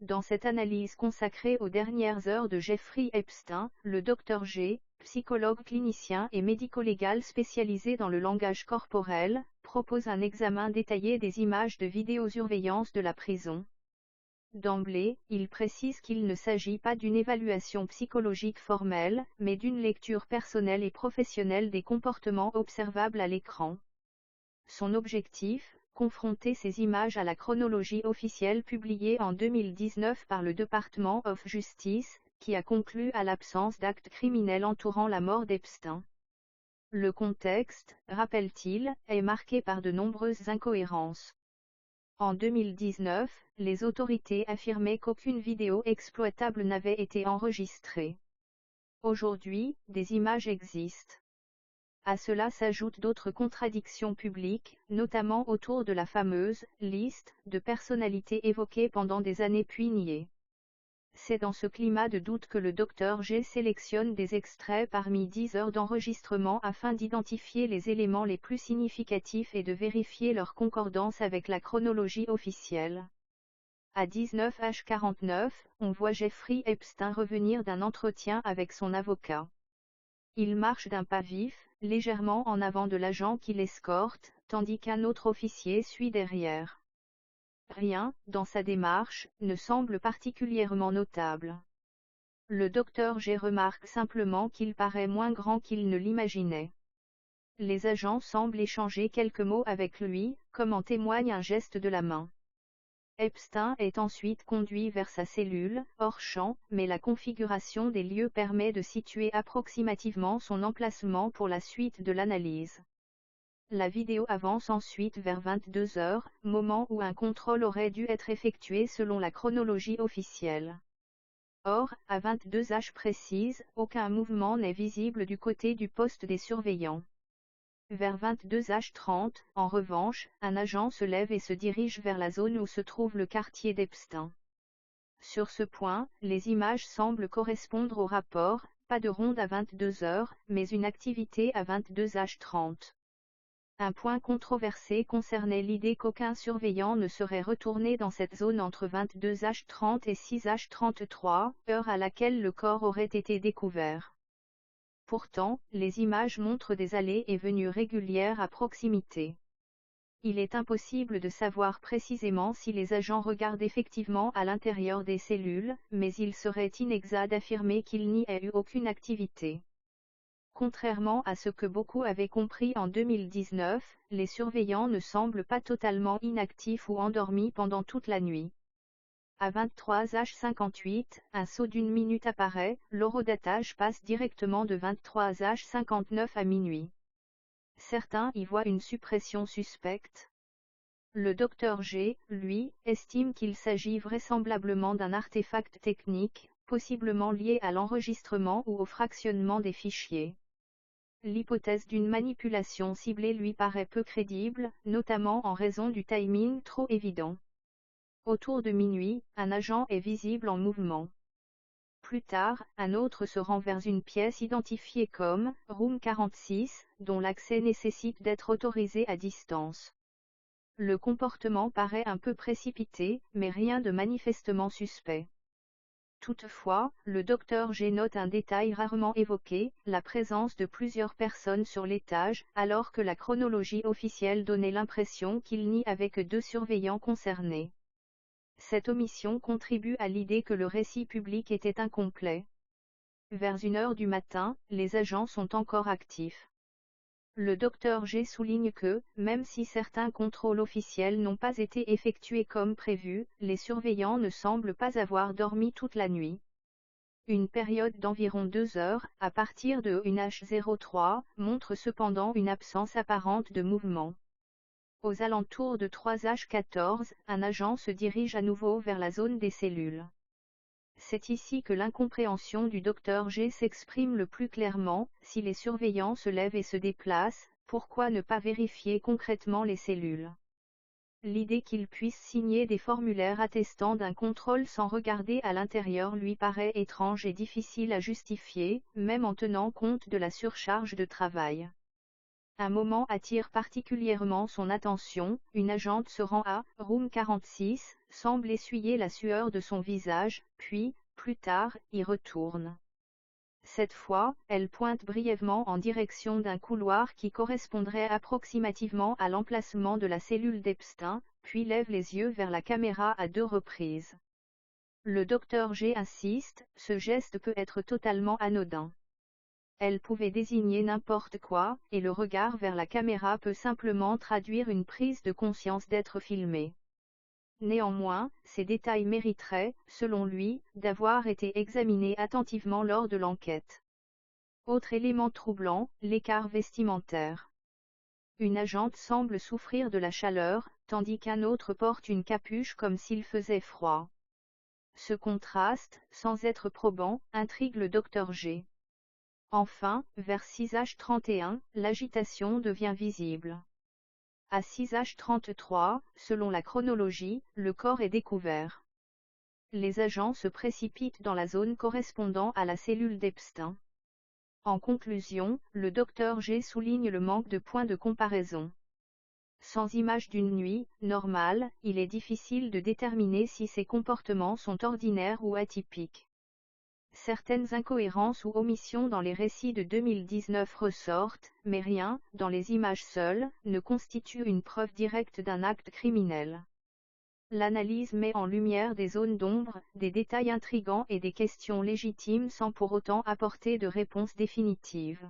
dans cette analyse consacrée aux dernières heures de Jeffrey Epstein, le Dr G, psychologue clinicien et médico-légal spécialisé dans le langage corporel, propose un examen détaillé des images de vidéosurveillance de la prison. D'emblée, il précise qu'il ne s'agit pas d'une évaluation psychologique formelle, mais d'une lecture personnelle et professionnelle des comportements observables à l'écran. Son objectif, confronter ces images à la chronologie officielle publiée en 2019 par le Department of Justice, qui a conclu à l'absence d'actes criminels entourant la mort d'Epstein. Le contexte, rappelle-t-il, est marqué par de nombreuses incohérences. En 2019, les autorités affirmaient qu'aucune vidéo exploitable n'avait été enregistrée. Aujourd'hui, des images existent. À cela s'ajoutent d'autres contradictions publiques, notamment autour de la fameuse « liste » de personnalités évoquées pendant des années puis niées. C'est dans ce climat de doute que le Dr G sélectionne des extraits parmi 10 heures d'enregistrement afin d'identifier les éléments les plus significatifs et de vérifier leur concordance avec la chronologie officielle. À 19h49, on voit Jeffrey Epstein revenir d'un entretien avec son avocat. Il marche d'un pas vif, légèrement en avant de l'agent qui l'escorte, tandis qu'un autre officier suit derrière. Rien, dans sa démarche, ne semble particulièrement notable. Le Dr G remarque simplement qu'il paraît moins grand qu'il ne l'imaginait. Les agents semblent échanger quelques mots avec lui, comme en témoigne un geste de la main. Epstein est ensuite conduit vers sa cellule, hors champ, mais la configuration des lieux permet de situer approximativement son emplacement pour la suite de l'analyse. La vidéo avance ensuite vers 22 heures, moment où un contrôle aurait dû être effectué selon la chronologie officielle. Or, à 22h précise, aucun mouvement n'est visible du côté du poste des surveillants. Vers 22h30, en revanche, un agent se lève et se dirige vers la zone où se trouve le quartier d'Epstein. Sur ce point, les images semblent correspondre au rapport, pas de ronde à 22h, mais une activité à 22h30. Un point controversé concernait l'idée qu'aucun surveillant ne serait retourné dans cette zone entre 22h30 et 6h33, heure à laquelle le corps aurait été découvert. Pourtant, les images montrent des allées et venues régulières à proximité. Il est impossible de savoir précisément si les agents regardent effectivement à l'intérieur des cellules, mais il serait inexact d'affirmer qu'il n'y ait eu aucune activité. Contrairement à ce que beaucoup avaient compris en 2019, les surveillants ne semblent pas totalement inactifs ou endormis pendant toute la nuit. À 23h58, un saut d'une minute apparaît, l'horodatage passe directement de 23h59 à minuit. Certains y voient une suppression suspecte. Le Dr G, lui, estime qu'il s'agit vraisemblablement d'un artefact technique, possiblement lié à l'enregistrement ou au fractionnement des fichiers. L'hypothèse d'une manipulation ciblée lui paraît peu crédible, notamment en raison du timing trop évident. Autour de minuit, un agent est visible en mouvement. Plus tard, un autre se rend vers une pièce identifiée comme « Room 46 », dont l'accès nécessite d'être autorisé à distance. Le comportement paraît un peu précipité, mais rien de manifestement suspect. Toutefois, le Dr G note un détail rarement évoqué, la présence de plusieurs personnes sur l'étage, alors que la chronologie officielle donnait l'impression qu'il n'y avait que 2 surveillants concernés. Cette omission contribue à l'idée que le récit public était incomplet. Vers 1h du matin, les agents sont encore actifs. Le Dr G souligne que, même si certains contrôles officiels n'ont pas été effectués comme prévu, les surveillants ne semblent pas avoir dormi toute la nuit. Une période d'environ 2 heures, à partir de 1h03, montre cependant une absence apparente de mouvement. Aux alentours de 3h14, un agent se dirige à nouveau vers la zone des cellules. C'est ici que l'incompréhension du Dr G s'exprime le plus clairement. Si les surveillants se lèvent et se déplacent, pourquoi ne pas vérifier concrètement les cellules? L'idée qu'ils puissent signer des formulaires attestant d'un contrôle sans regarder à l'intérieur lui paraît étrange et difficile à justifier, même en tenant compte de la surcharge de travail. Un moment attire particulièrement son attention, une agente se rend à « room 46 », semble essuyer la sueur de son visage, puis, plus tard, y retourne. Cette fois, elle pointe brièvement en direction d'un couloir qui correspondrait approximativement à l'emplacement de la cellule d'Epstein, puis lève les yeux vers la caméra à 2 reprises. Le docteur G insiste, ce geste peut être totalement anodin. Elle pouvait désigner n'importe quoi, et le regard vers la caméra peut simplement traduire une prise de conscience d'être filmé. Néanmoins, ces détails mériteraient, selon lui, d'avoir été examinés attentivement lors de l'enquête. Autre élément troublant, l'écart vestimentaire. Une agente semble souffrir de la chaleur, tandis qu'un autre porte une capuche comme s'il faisait froid. Ce contraste, sans être probant, intrigue le docteur G. Enfin, vers 6h31, l'agitation devient visible. À 6h33, selon la chronologie, le corps est découvert. Les agents se précipitent dans la zone correspondant à la cellule d'Epstein. En conclusion, le docteur G souligne le manque de points de comparaison. Sans image d'une nuit normale, il est difficile de déterminer si ces comportements sont ordinaires ou atypiques. Certaines incohérences ou omissions dans les récits de 2019 ressortent, mais rien, dans les images seules, ne constitue une preuve directe d'un acte criminel. L'analyse met en lumière des zones d'ombre, des détails intrigants et des questions légitimes sans pour autant apporter de réponse définitive.